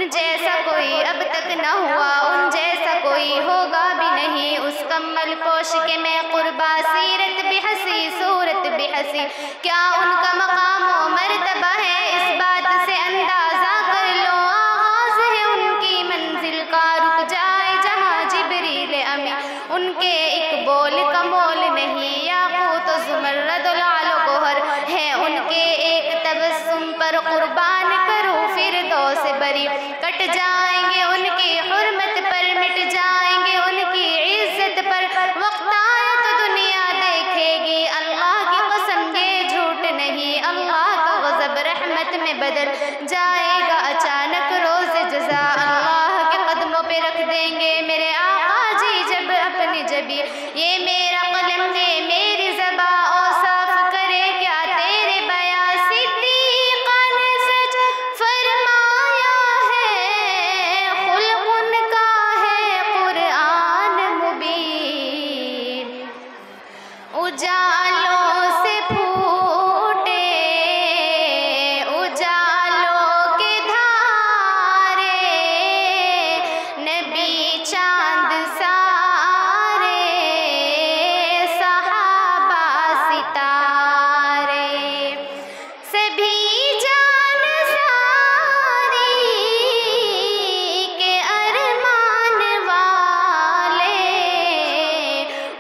उन जैसा कोई अब तक न हुआ, उन जैसा कोई होगा भी नहीं। उस कम्मल पोश के मैं कुर्बा, सीरत भी हंसी सूरत भी हंसी, क्या उनका मकाम व मर्तबा है, इस बात से अंदाजा कर लो। आगाज है उनकी मंजिल का, रुक जाए जहाँ जिब्रील अमी, उनके एक बोल का मोल नहीं। याकूत ज़ुमर्रद लाल गोहर है उनके, एक तबस्सुम पर कुर्बान करूँ फिरदौस बरी। कट जाएंगे उनकी हुर्मत पर, मिट जाएंगे उनकी इज्जत पर, वक्त आया तो दुनिया देखेगी। अल्लाह की कसम ये झूठ नहीं, अल्लाह का गज़ब रहमत में बदल जाएगा अचानक रोज़ जज़ा। अल्लाह के कदमों पे रख देंगे मेरे आका जी जब अपनी जबी। ये मेरा कलम है मेरी ज़बा, औसाफ करे क्या तेरे बयां। सिद्दीक़ा ने सच फरमाया है, खुल्क़ उनका है कुरान मुबीन। उजालों से फूटे उजालों के धारे, नबी चांद सारे सहाबा सितारे, सभी जान सारी के अरमान वाले,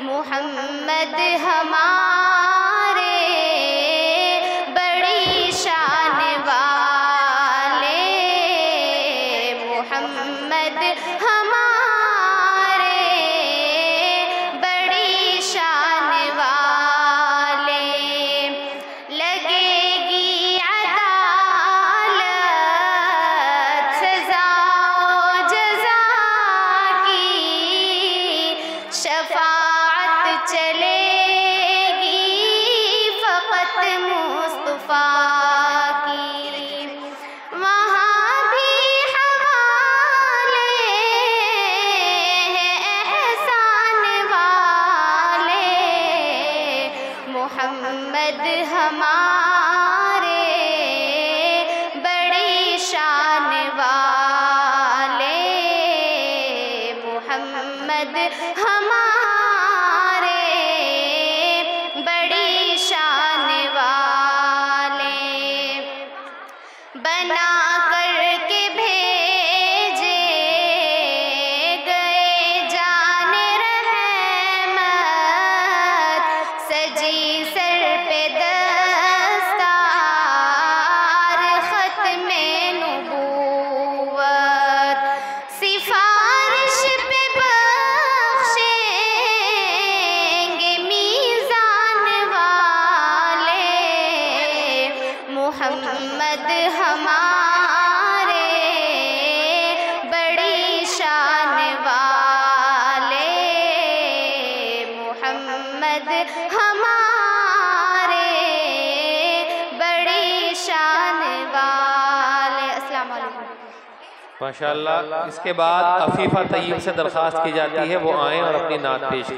मोहम्मद हमारे बड़ी शान वाले, मोहम्मद हमारे बड़ी शान वाले। लगेगी अदालत सज़ा जज़ा की, शफाअत चलेगी फ़क़त मुस्तफ़ा की। वहाँ भी हवाले हैं एहसान वाले, मोहम्मद हमारे बड़ी शान वाले, मोहम्मद हमारे बड़ी शान वाले। बना करके भेजे गए जाने रहमत, सजी सर पे दस्तार ख़त्मे नबूवत, सिफारिश पे बख्शेंगे मीज़ान वाले, मोहम्मद हमारे बड़ी शान वाले, मोहम्मद हमारे बड़ी शान वाले। अस्सलाम वालेकुम। माशाअल्लाह। इसके बाद अफीफ़ा तय्यब से दरख्वास्त की जाती है वो आएँ और अपनी नात पेश